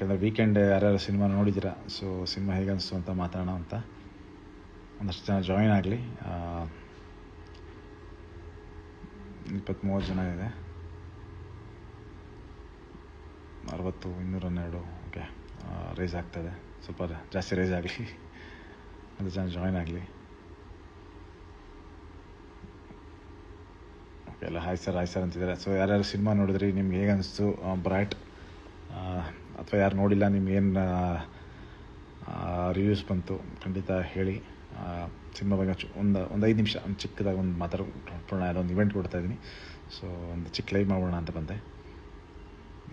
ಯಾಕಂದರೆ ವೀಕೆಂಡ್ ಯಾರ್ಯಾರು ಸಿನಿಮಾ ನೋಡಿದ್ದೀರಾ, ಸೊ ಸಿನಿಮಾ ಹೇಗೆ ಅನಿಸ್ತು ಅಂತ ಮಾತಾಡೋಣ ಅಂತ. ಒಂದಷ್ಟು ಜನ ಜಾಯಿನ್ ಆಗಲಿ. 20-30 ಜನ ಇದೆ. 60, 212. ಓಕೆ, ರೈಸ್ ಆಗ್ತಾಯಿದೆ. ಸ್ವಲ್ಪ ಜಾಸ್ತಿ ರೈಸ್ ಆಗಲಿ, ಅದು ಜನ ಜಾಯಿನ್ ಆಗಲಿ. ಓಕೆ, ಎಲ್ಲ ಹಾಯ್ ಸರ್ ಅಂತಿದ್ದಾರೆ. ಸೊ ಯಾರ್ಯಾರು ಸಿನಿಮಾ ನೋಡಿದ್ರಿ, ನಿಮ್ಗೆ ಹೇಗೆ ಅನಿಸ್ತು ಬ್ರೈಟ್, ಅಥವಾ ಯಾರು ನೋಡಿಲ್ಲ ನಿಮ್ಗೇನು ರಿವ್ಯೂಸ್ ಬಂತು ಖಂಡಿತ ಹೇಳಿ. ಸಿನಿಮಾ ಬಗ್ಗೆ ಒಂದು 5 ನಿಮಿಷ ಒಂದು ಚಿಕ್ಕದಾಗಿ ಒಂದು ಮಾತಾಡೋಣ. ಒಂದು ಇವೆಂಟ್ ಕೊಡ್ತಾಯಿದ್ದೀನಿ, ಸೊ ಒಂದು ಚಿಕ್ಕ ಲೈವ್ ಮಾಡೋಣ ಅಂತ ಬಂದೆ.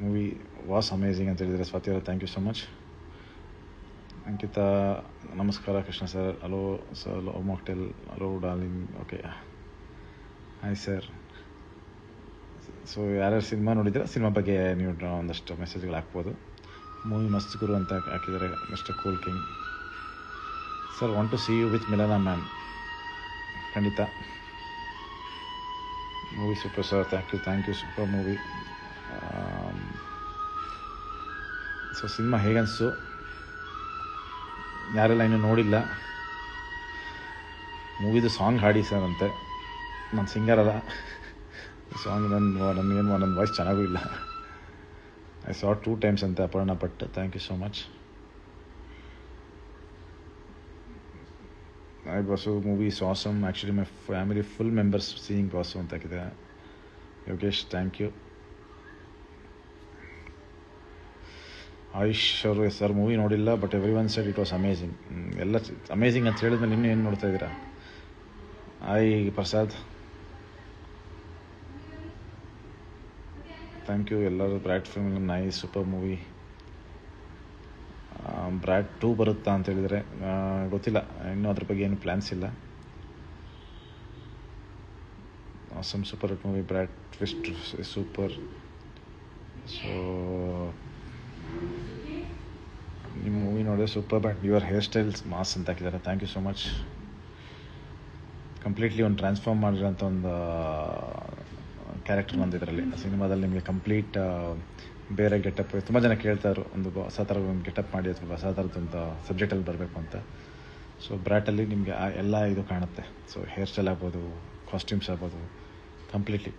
ಮೂವಿ ವಾಸ್ ಅಮೇಝಿಂಗ್ ಅಂತ ಹೇಳಿದರೆ ಸ್ವಾತಿ ಅವರ, thank you so much. Ankita ನಮಸ್ಕಾರ. Krishna sir, hello sir, hello mocktail, hello darling. Okay, hi sir. So ಯಾರ್ಯಾರು ಸಿನಿಮಾ ನೋಡಿದ್ರೆ ಸಿನಿಮಾ ಬಗ್ಗೆ ನೀವು ಒಂದಷ್ಟು ಮೆಸೇಜ್ಗಳು ಹಾಕ್ಬೋದು. ಮೂವಿ ಮಸ್ತ್ ಗುರು ಅಂತ ಹಾಕಿದ್ದಾರೆ mister cool king sir. Want to see you with Milana ma'am. ಖಂಡಿತ. Movie super sir, thank you super movie. So cinema ಹೇಗನ್ನಿಸ್ತು, ಯಾರೆಲ್ಲ ಇನ್ನೂ ನೋಡಿಲ್ಲ, ಮೂವಿದು ಸಾಂಗ್ ಹಾಡಿ ಸರ್ ಅಂತೆ. ನಾನು ಸಿಂಗರ್ ಅಲ್ಲ, ಸಾಂಗ್ ನನ್ನ ವಾಯ್ಸ್ ಚೆನ್ನಾಗೂ ಇಲ್ಲ. ಐ ಸಾ 2 times ಅಂತ Aparna Bhat, thank you so much. I boss movie is awesome, actually my family full members seeing boss ಅಂತ ಹಾಕಿದೆ. Yogesh, thank you. ಆಯುಷ್ ಅವರು, ಸರ್ ಮೂವಿ ನೋಡಿಲ್ಲ but everyone said it was amazing. ಎಲ್ಲ amazing ಅಂತ ಹೇಳಿದ್ಮೇಲೆ ಇನ್ನೂ ಏನು ನೋಡ್ತಾ ಇದ್ದೀರಾ? Prasad, thank you. ಎಲ್ಲರೂ Bratt film nice, super movie. Bratt 2 ಬರುತ್ತಾ ಅಂತ ಹೇಳಿದರೆ ಗೊತ್ತಿಲ್ಲ, ಇನ್ನೂ ಅದ್ರ ಬಗ್ಗೆ ಏನು ಪ್ಲ್ಯಾನ್ಸ್ ಇಲ್ಲ. Awesome super hit movie, Brat twist super. So ನಿಮ್ಮ ಮೂವಿ ನೋಡಿದ್ರೆ super, but your hair styles mass ಅಂತ ಹಾಕಿದ್ದಾರೆ, thank you so much. Completely ಒಂದು ಟ್ರಾನ್ಸ್ಫಾರ್ಮ್ ಮಾಡಿರೋಂಥ ಒಂದು ಕ್ಯಾರೆಕ್ಟರ್ ಬಂದಿದ್ರಲ್ಲಿ ಸಿನಿಮಾದಲ್ಲಿ. ನಿಮಗೆ ಕಂಪ್ಲೀಟ್ ಬೇರೆ ಗೆಟಪ್. ತುಂಬ ಜನ ಕೇಳ್ತಾಯಿದ್ರು ಒಂದು ಹೊಸ ಥರದ ಒಂದು ಗೆಟಪ್ ಮಾಡಿ ಅಥವಾ ಹೊಸ ಥರದ್ದೊಂದು ಸಬ್ಜೆಕ್ಟಲ್ಲಿ ಬರಬೇಕು ಅಂತ. ಸೊ ಬ್ರ್ಯಾಟಲ್ಲಿ ನಿಮಗೆ ಎಲ್ಲ ಇದು ಕಾಣುತ್ತೆ. ಸೊ ಹೇರ್ ಸ್ಟೈಲ್ ಆಗ್ಬೋದು, ಕಾಸ್ಟ್ಯೂಮ್ಸ್ ಆಗ್ಬೋದು, ಕಂಪ್ಲೀಟ್ಲಿ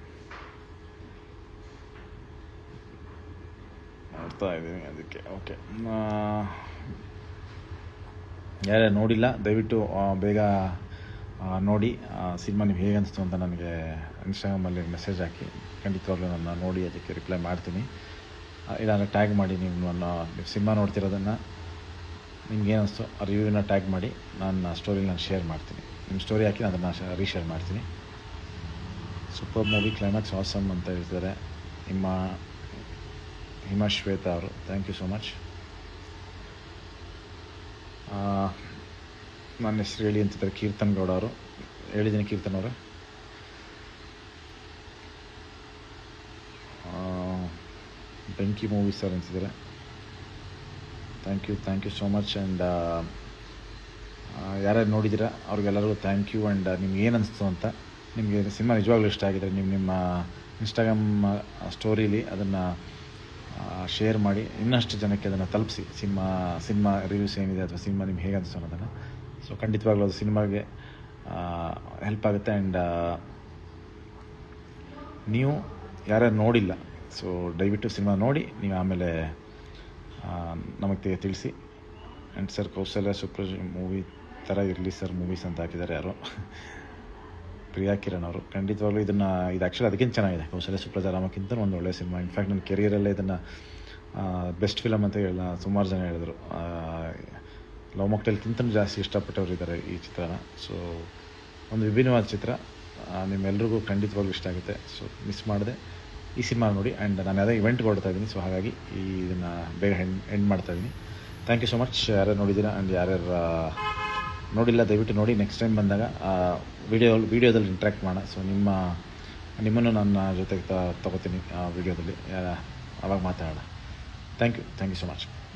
ನೋಡ್ತಾ ಇದ್ದೀನಿ ಅದಕ್ಕೆ. ಓಕೆ, ಯಾರ್ಯಾರು ನೋಡಿಲ್ಲ ದಯವಿಟ್ಟು ಬೇಗ ನೋಡಿ. ಸಿನಿಮಾ ನಿಮ್ಗೆ ಹೇಗೆ ಅನಿಸ್ತು ಅಂತ ನನಗೆ ಇನ್ಸ್ಟಾಗ್ರಾಮಲ್ಲಿ ಮೆಸೇಜ್ ಹಾಕಿ, ಖಂಡಿತವಾಗ್ಲೂ ನಾನು ನೋಡಿ ಅದಕ್ಕೆ ರಿಪ್ಲೈ ಮಾಡ್ತೀನಿ. ಇಲ್ಲಾಂದರೆ ಟ್ಯಾಗ್ ಮಾಡಿ, ನೀವು ಸಿನಿಮಾ ನೋಡ್ತಿರೋದನ್ನು ನಿಮ್ಗೇನು ಅನಿಸ್ತು ಆ ರಿವ್ಯೂನ ಟ್ಯಾಗ್ ಮಾಡಿ, ನಾನು ಸ್ಟೋರಿಲಿ ನಾನು ಶೇರ್ ಮಾಡ್ತೀನಿ. ನಿಮ್ಮ ಸ್ಟೋರಿ ಹಾಕಿ ನಾನು ಅದನ್ನು ರೀಶೇರ್ ಮಾಡ್ತೀನಿ. ಸೂಪರ್ ಮೂವಿ, ಕ್ಲೈಮ್ಯಾಕ್ಸ್ ಆಸಮ್ ಅಂತ ಹೇಳ್ತಿದ್ದಾರೆ ಹಿಮಾ ಶ್ವೇತಾ ಅವರು, ಥ್ಯಾಂಕ್ ಯು ಸೊ ಮಚ್. ನನ್ನ ಹೆಸರು ಹೇಳಿ ಅಂತಿದ್ದಾರೆ ಕೀರ್ತನ್ ಗೌಡ ಅವರು. ಹೇಳಿದ್ದೀನಿ ಕೀರ್ತನ್ ಅವರೇ. ಬೆಂಕಿ ಮೂವಿ ಸರ್ ಅಂತಿದ್ದಾರೆ, thank you so much. And ಯಾರ್ಯಾರು ನೋಡಿದ್ದೀರಾ ಅವ್ರಿಗೆಲ್ಲರಿಗೂ ಥ್ಯಾಂಕ್ ಯು. ಆ್ಯಂಡ್ ನಿಮ್ಗೆ ಏನು ಅನಿಸ್ತು ಅಂತ, ನಿಮಗೆ ಸಿನಿಮಾ ನಿಜವಾಗ್ಲೂ ಇಷ್ಟ ಆಗಿದ್ರೆ ನಿಮ್ಮ ಇನ್ಸ್ಟಾಗ್ರಾಮ್ ಸ್ಟೋರೀಲಿ ಅದನ್ನು ಶೇರ್ ಮಾಡಿ, ಇನ್ನಷ್ಟು ಜನಕ್ಕೆ ಅದನ್ನು ತಲುಪಿಸಿ. ಸಿನಿಮಾ ರಿವ್ಯೂಸ್ ಏನಿದೆ ಅಥವಾ ಸಿನಿಮಾ ನಿಮ್ಗೆ ಹೇಗೆ ಅನಿಸ್ತು ಅನ್ನೋದನ್ನು. ಸೊ ಖಂಡಿತವಾಗ್ಲೂ ಅದು ಸಿನಿಮಾಗೆ ಹೆಲ್ಪ್ ಆಗುತ್ತೆ. ಆ್ಯಂಡ್ ನೀವು ಯಾರ್ಯಾರು ನೋಡಿಲ್ಲ, ಸೊ ದಯವಿಟ್ಟು ಸಿನಿಮಾ ನೋಡಿ ನೀವು ಆಮೇಲೆ ನಮಗೆ ತಿಳಿಸಿ. ಆ್ಯಂಡ್ ಸರ್ ಕೌಶಲ್ಯ ಸೂಪರ್ ಮೂವಿ ಥರ ಇರಲಿ ಸರ್ ಮೂವೀಸ್ ಅಂತ ಹಾಕಿದ್ದಾರೆ ಯಾರೋ, ಪ್ರಿಯಾ ಕಿರಣ್ ಅವರು. ಖಂಡಿತವಾಗ್ಲೂ ಇದು ಆ್ಯಕ್ಚುಲಿ ಅದಕ್ಕಿಂತ ಚೆನ್ನಾಗಿದೆ. ಕೌಶಲ್ಯ ಸುಪ್ರಜಾರಾಮಕ್ಕಿಂತ ಒಂದು ಒಳ್ಳೆಯ ಸಿನಿಮಾ. ಇನ್ಫ್ಯಾಕ್ಟ್ ನನ್ನ ಕೆರಿಯರಲ್ಲೇ ಇದನ್ನು ಬೆಸ್ಟ್ ಫಿಲಮ್ ಅಂತ ಸುಮಾರು ಜನ ಹೇಳಿದ್ರು. ಲವ್ ಮಾಕ್ಟೇಲ್ಗಿಂತ ಜಾಸ್ತಿ ಇಷ್ಟಪಟ್ಟವ್ರು ಇದ್ದಾರೆ ಈ ಚಿತ್ರನ. ಸೊ ಒಂದು ವಿಭಿನ್ನವಾದ ಚಿತ್ರ, ನಿಮ್ಮೆಲ್ರಿಗೂ ಖಂಡಿತವಾಗ್ಲೂ ಇಷ್ಟ ಆಗುತ್ತೆ. ಸೊ ಮಿಸ್ ಮಾಡದೆ ಈ ಸಿನಿಮಾ ನೋಡಿ. ಆ್ಯಂಡ್ ನಾನು ಯಾವುದೇ ಇವೆಂಟ್ ಕೊಡ್ತಾ ಇದ್ದೀನಿ, ಸೊ ಹಾಗಾಗಿ ಇದನ್ನು ಬೇಗ ಎಂಡ್ ಮಾಡ್ತಾಯಿದ್ದೀನಿ. Thank you so much. ಯಾರ್ಯಾರು ನೋಡಿದ್ದೀರಾ ಆ್ಯಂಡ್ ಯಾರ್ಯಾರು ನೋಡಿಲ್ಲ ದಯವಿಟ್ಟು ನೋಡಿ. ನೆಕ್ಸ್ಟ್ ಟೈಮ್ ಬಂದಾಗ ವಿಡಿಯೋದಲ್ಲಿ ಇಂಟ್ರ್ಯಾಕ್ಟ್ ಮಾಡೋಣ. ಸೊ ನಿಮ್ಮನ್ನು ನನ್ನ ಜೊತೆಗೆ ತಗೋತೀನಿ ವಿಡಿಯೋದಲ್ಲಿ, ಆವಾಗ ಮಾತಾಡೋಣ. Thank you so much.